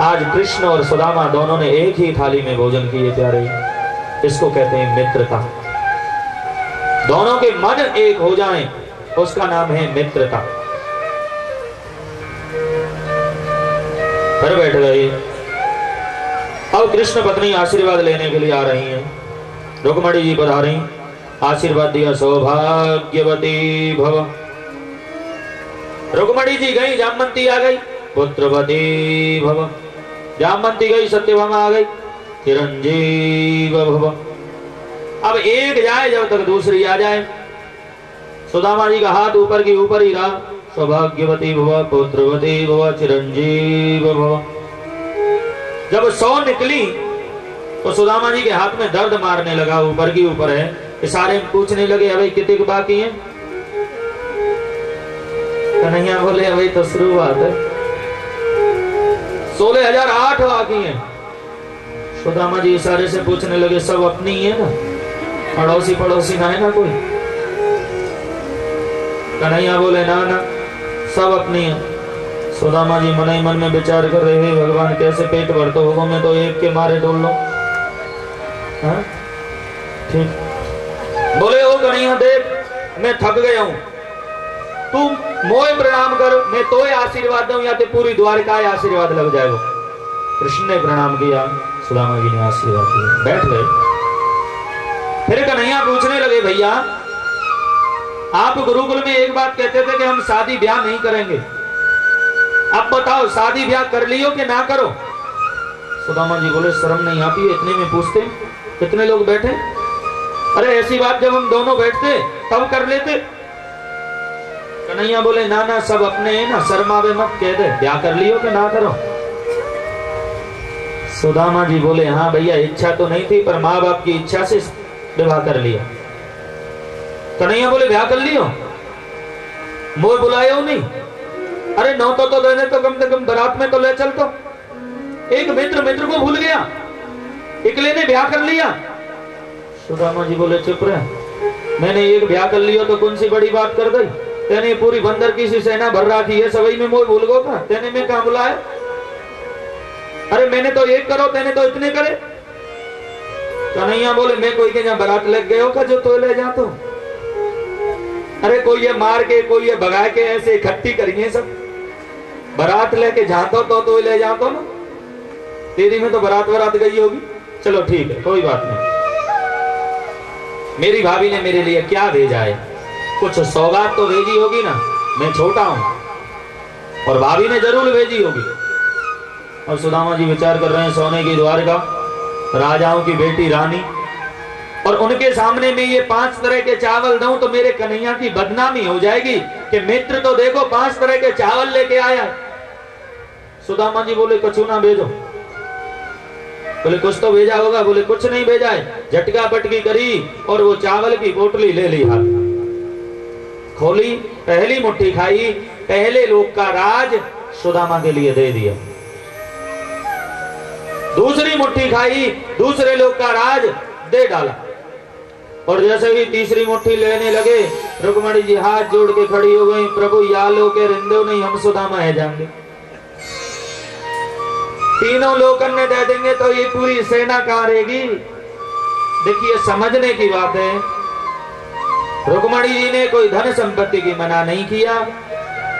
आज कृष्ण और सुदामा दोनों ने एक ही थाली में भोजन किए प्यारे, इसको कहते हैं मित्रता। दोनों के मन एक हो जाएं, उसका नाम है मित्रता। फिर बैठ गए। अब कृष्ण पत्नी आशीर्वाद लेने के लिए आ रही हैं। रुक्मणी जी पधारी, आशीर्वाद दिया, सौभाग्यवती भव। रुक्मणी जी गई, जामवंती आ गई, पुत्रवती भव। जामवंती गई, सत्यभामा आ गई, चिरंजीव भव। अब एक जाए जब तक दूसरी आ जाए। सुदामा जी का हाथ ऊपर की ऊपर ही रहा, सौभाग्यवती भव, पुत्रवती भव, चिरंजीव भव। जब 100 निकली तो सुदामा जी के हाथ में दर्द मारने लगा, ऊपर की ऊपर है। इशारे में पूछने लगे, अभी कितने बाकी हैं? कन्हैया बोले अभी तो शुरुआत है, 16,008 बाकी हैं। सुदामा जी इशारे से पूछने लगे, सब अपनी ही है ना, पड़ोसी पड़ोसी ना है ना कोई? कन्हैया बोले ना ना, सब अपनी है। सुदामा जी मन ही मन में विचार कर रहे हैं, भगवान कैसे पेट भरते होगा, मैं तो एक के मारे डोल लो। हाँ ठीक। बोले ओ कन्हैया देख, मैं थक गया हूं, तू मोए प्रणाम कर, मैं तो आशीर्वाद दूं या तो पूरी द्वारका आशीर्वाद लग जाएगा। कृष्ण ने प्रणाम किया, सुदामा जी ने आशीर्वाद दिया, बैठ गए। फिर कन्हैया पूछने लगे, भैया आप गुरुकुल में एक बात कहते थे कि हम शादी ब्याह नहीं करेंगे, अब बताओ शादी ब्याह कर लियो कि ना करो? सुदामा जी बोले शर्म नहीं आती है इतने में पूछते, कितने लोग बैठे? अरे ऐसी बात जब हम दोनों बैठते तब कर लेते। कन्हैया बोले ना ना, सब अपने हैं ना, शर्मावे मत, कह दे ब्याह कर लियो कि ना करो? सुदामा जी बोले हाँ भैया, इच्छा तो नहीं थी पर माँ बाप की इच्छा से विवाह कर लिया। कन्हैया बोले ब्याह कर लियो, मोर बुलाए हो नहीं? अरे नौतो तो देने तो कम से कम बारात में तो ले चल। तो एक मित्र को भूल गया, इकले ने ब्याह कर लिया। सुदामा जी बोले चुप रहे, मैंने एक ब्याह कर लिया तो कौन सी बड़ी बात कर दी? तेने पूरी बंदर की सी सेना भर रखी है, सभी में मोह भूल गो का, तेने में कहां बुलाया? अरे मैंने तो एक करो, तेने तो इतने करे। कन्हैया बोले मैं कोई के जहां बारात लग गए हो का जो तो ले जा? तो अरे कोई ये मार के कोई ये भगा के ऐसे इकट्ठी करिए सब, बारात लेके जातो तो ले जातो ना, तेरी में तो बारात गई होगी। चलो ठीक है, कोई बात नहीं। मेरी भाभी ने मेरे लिए क्या भेजा है, कुछ सौगात तो भेजी होगी ना, मैं छोटा हूं और भाभी ने जरूर भेजी होगी। और सुदामा जी विचार कर रहे हैं, सोने की द्वारका, राजाओं की बेटी रानी, और उनके सामने में ये 5 तरह के चावल दूं तो मेरे कन्हैया की बदनामी हो जाएगी कि मित्र तो देखो 5 तरह के चावल लेके आया। सुदामा जी बोले कुछ ना भेजो। बोले कुछ तो भेजा होगा? बोले कुछ नहीं भेजा है। झटका पटकी करी और वो चावल की पोटली ले ली, हाथ खोली, पहली मुट्ठी खाई, पहले लोक का राज सुदामा के लिए दे दिया। दूसरी मुट्ठी खाई, दूसरे लोक का राज दे डाला। और जैसे ही तीसरी मुट्ठी लेने लगे, रुक्मणी जी हाथ जोड़ के खड़ी हो गई, प्रभु या लो के रिंदो नहीं, हम सुदामा है जाएंगे, तीनों लोकन ने दे देंगे तो ये पूरी सेना कहां रहेगी? देखिए समझने की बात है, रुक्मणी जी ने कोई धन संपत्ति की मना नहीं किया।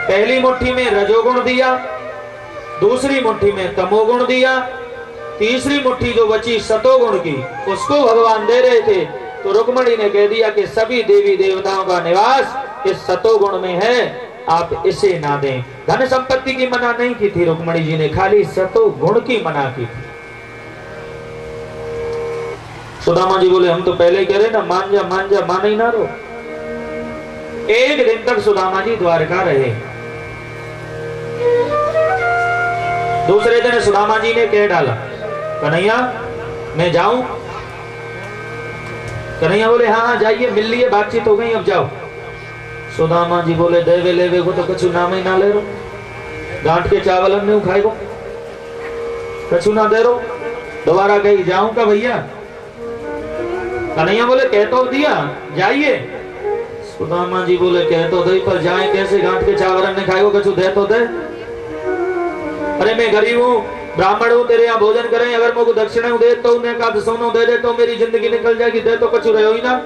पहली मुट्ठी में रजोगुण दिया, दूसरी मुट्ठी में तमोगुण दिया, तीसरी मुट्ठी जो बची सतोगुण की उसको भगवान दे रहे थे। तो रुक्मणी ने कह दिया कि सभी देवी देवताओं का निवास इस सतोगुण में है, आप इसे ना दें। धन संपत्ति की मना नहीं की थी रुक्मणी जी ने, खाली सतोगुण की मना की थी। सुदामा जी बोले हम तो पहले कह रहे ना, मान जा मान जा, मान ही ना रो। एक दिन तक सुदामा जी द्वारका रहे। दूसरे दिन सुदामा जी ने कह डाला, कन्हैया मैं जाऊं? कन्हैया बोले हाँ हाँ जाइए, मिल लिए, बातचीत हो गई, अब जाओ। सुदामा जी बोले देवे लेवे को तो कछु नाम ही ना ले रो, गांठ के चावल में खाएगो, कछु ना दे रो, दोबारा कहीं जाऊं का भैया? कन्हैया बोले कह तो दिया, जाइए। सुदामा जी बोले कह तो दे, पर जाए कैसे? गांठ के चावल में खाएगो, कछु दे तो दे। अरे मैं गरीब हूँ, ब्राह्मण हूँ, तेरे यहाँ भोजन करें, अगर मुझको दक्षिणा दे तो उन्हें का सोनो दे दे तो मेरी जिंदगी निकल जाएगी, दे तो कछु रहो ही ना।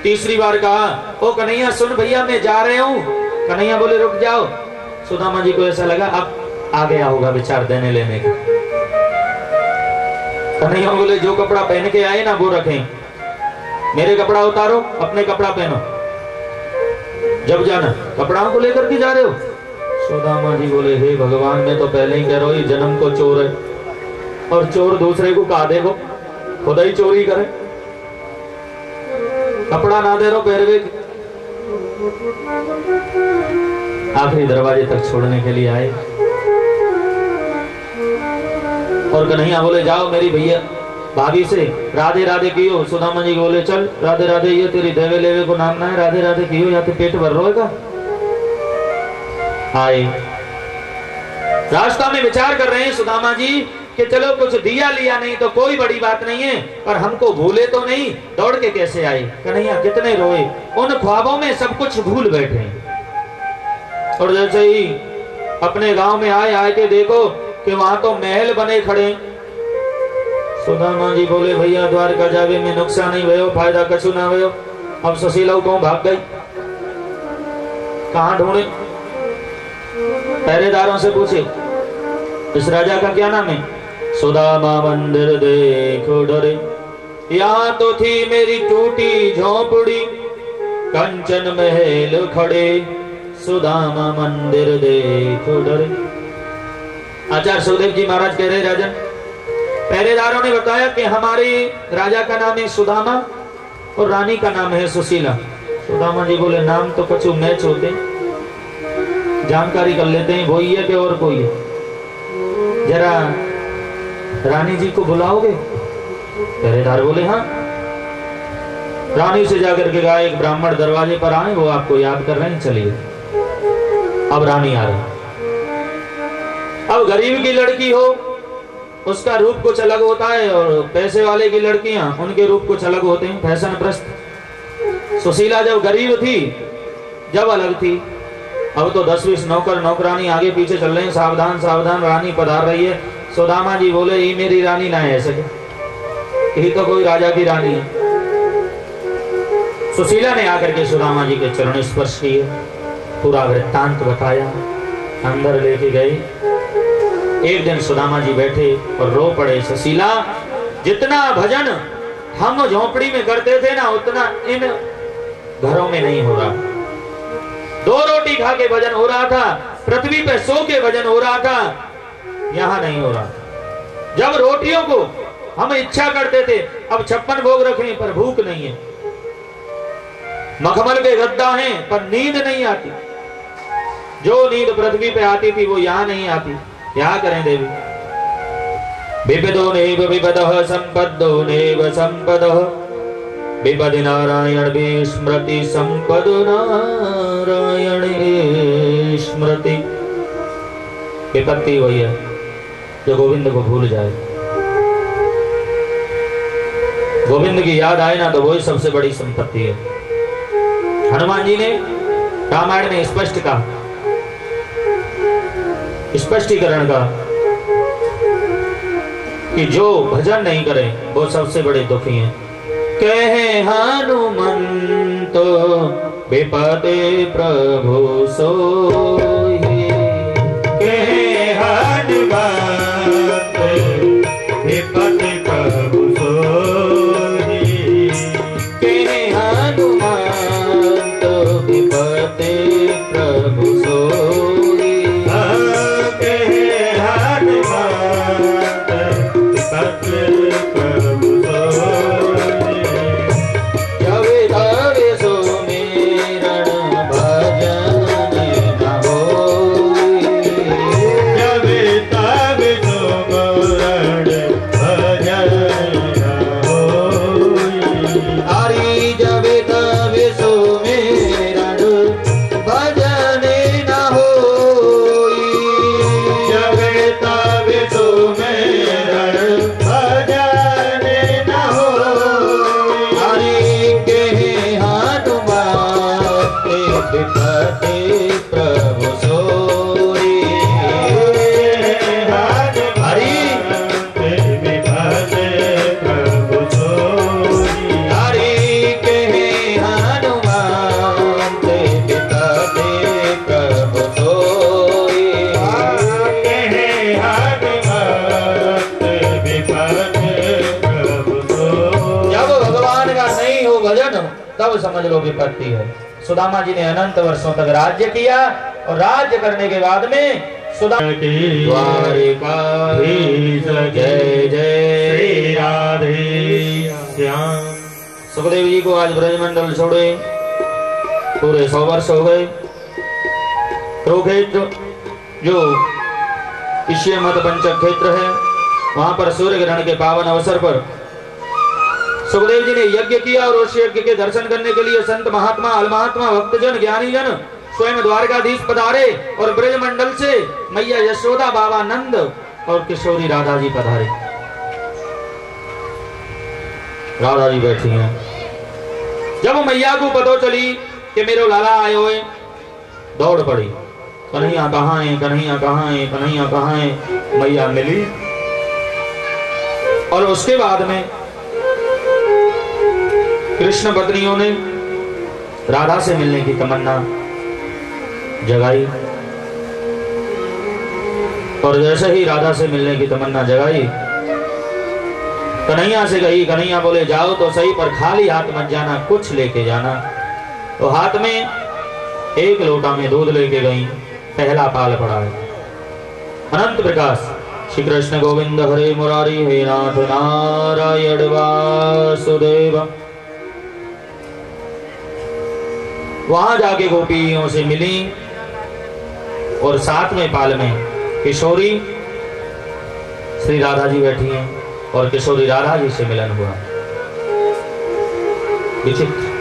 तीसरी बार कहा, ओ कन्हैया सुन भैया मैं जा रहे हूँ। कन्हैया बोले रुक जाओ। सुदामा जी को ऐसा लगा अब आ गया होगा विचार देने लेने का। कन्हैया बोले जो कपड़ा पहन के आए ना वो रखें, मेरे कपड़ा उतारो, अपने कपड़ा पहनो, जब जाना कपड़ाओं को लेकर के जा रहे हो। सुदामा जी बोले हे भगवान, मैं तो पहले ही कह रहा हूँ जन्म को चोर है, और चोर दूसरे को कहा देखो खुदा ही चोरी करे, कपड़ा ना दे रहो पहरवे। आखिरी दरवाजे तक छोड़ने के लिए आए और कन्हैया बोले जाओ मेरी भैया भाभी से राधे राधे कियो। सुदामा जी बोले चल राधे राधे, ये तेरी देवे लेवे को नाम ना है, राधे राधे कियो, या तो पेट भर रोएगा। आए रास्ता में विचार कर रहे हैं सुदामा जी कि चलो कुछ दिया लिया नहीं तो कोई बड़ी बात नहीं है, पर हमको भूले तो नहीं, दौड़ के कैसे आए। कन्हैया कितने रोए, उन ख्वाबों में सब कुछ भूल बैठे। और जैसे ही अपने गांव में आए के देखो कि वहां तो महल बने खड़े। सुदामा जी बोले भैया द्वारका जावे में नुकसान नहीं भयो, फायदा कछु ना भयो। अब सुशीला को भाग गई, कहां ढूंढे? पहरेदारों से पूछे इस राजा का क्या नाम है? सुदामा मंदिर देखो डरे, यहाँ तो थी मेरी टूटी झोपड़ी, कंचन महल खड़े, सुदामा मंदिर देखो डरे। आचार्य सुखदेव जी महाराज कह रहे राजन, पहरेदारों ने बताया कि हमारे राजा का नाम है सुदामा और रानी का नाम है सुशीला। सुदामा जी बोले नाम तो कछु मैच होते, जानकारी कर लेते हैं वही है कि और कोई है। जरा रानी जी को बुलाओगे? पहरेदार बोले हाँ। रानी से जाकर के कहा एक ब्राह्मण दरवाजे पर आए, वो आपको याद कर रहे हैं, चलिए। अब रानी आ रही। अब गरीब की लड़की हो उसका रूप कुछ अलग होता है, और पैसे वाले की लड़कियां उनके रूप कुछ अलग होते हैं, फैशन प्रस्त। सुशीला जब गरीब थी जब अलग थी, अब तो 10-20 नौकर नौकरानी आगे पीछे चल रहे हैं, सावधान सावधान रानी पधार रही है। सुदामा जी बोले ये मेरी रानी ना है, सके यही तो कोई राजा की रानी है। सुशीला ने आकर के सुदामा जी के चरण स्पर्श किए, पूरा वृत्तांत बताया, अंदर लेके गए। एक दिन सुदामा जी बैठे और रो पड़े, सुशीला जितना भजन हम झोपड़ी में करते थे ना उतना इन घरों में नहीं हो रहा। 2 रोटी खा के भजन हो रहा था, पृथ्वी पे सो के भजन हो रहा था, यहां नहीं हो रहा। जब रोटियों को हम इच्छा करते थे, अब 56 भोग रखे पर भूख नहीं है, मखमल के गद्दा हैं पर नींद नहीं आती। जो नींद पृथ्वी पे आती थी वो यहां नहीं आती। क्या करें देवी? विपदो नेव विपदः संपदो नेव संपदः, विपदि नारायण स्मृति संपद नारायण स्मृति। विपत्ति वही है जो गोविंद को भूल जाए, गोविंद की याद आए ना तो वही सबसे बड़ी संपत्ति है। हनुमान जी ने रामायण में स्पष्ट कहा, स्पष्टीकरण का कि जो भजन नहीं करे वो सबसे बड़े दुखी हैं। कहे हनुमंत विपदे प्रभु सोई, कहे हनुमंत विपदे प्रभु सोई, कहे हनुमंत विपदे प्रभु सोई, कहे हनुमंत विपदे प्रभु सोई। जब धारे सो विपत्ति प्रभु सोई। हरि विपत्ति प्रभु सोई। हरि कहे हनुमान विपत्ति प्रभु सोई। कहे हनुमान विपत्ति प्रभु सोई। जब भगवान का नहीं हो भजन तब समझ लो विपत्ति है। सुदामा जी ने अनंत वर्षों तक राज्य किया और राज्य करने के बाद में सुदामा द्वारिका जय जय श्री राधे श्याम। सुखदेव जी को आज ब्रजमंडल छोड़े पूरे 100 वर्ष हो गए। कुरुक्षेत्र जो ईश्य मत पंचक क्षेत्र है, वहां पर सूर्य ग्रहण के पावन अवसर पर सुखदेव जी ने यज्ञ किया और उस यज्ञ के दर्शन करने के लिए संत महात्मा अलमहात्मा भक्तजन ज्ञानी जन स्वयं द्वारकाधीश पधारे और ब्रजमंडल से मैया यशोदा बाबा नंद और किशोरी राधा जी पधारे। राधा जी बैठी हैं। जब मैया को पता चली कि मेरो लाला आए हुए, दौड़ पड़ी, कन्हैया कहाँ है, कन्हैया कहाँ है, कन्हैया कहाँ है। मैया मिली और उसके बाद में कृष्ण पत्नियों ने राधा से मिलने की तमन्ना जगाई और जैसे ही राधा से मिलने की तमन्ना जगाई, कन्हैया से गई। कन्हैया बोले जाओ तो सही पर खाली हाथ मत जाना, कुछ लेके जाना। तो हाथ में 1 लोटा में दूध लेके गई। पहला पाल पड़ा है अनंत प्रकाश श्री कृष्ण गोविंद हरे मुरारी हे नाथ नारायण वासुदेव। वहां जाके गोपियों से मिली और साथ में पाल में किशोरी श्री राधा जी बैठी हैं और किशोरी राधा जी से मिलन हुआ। विचित्र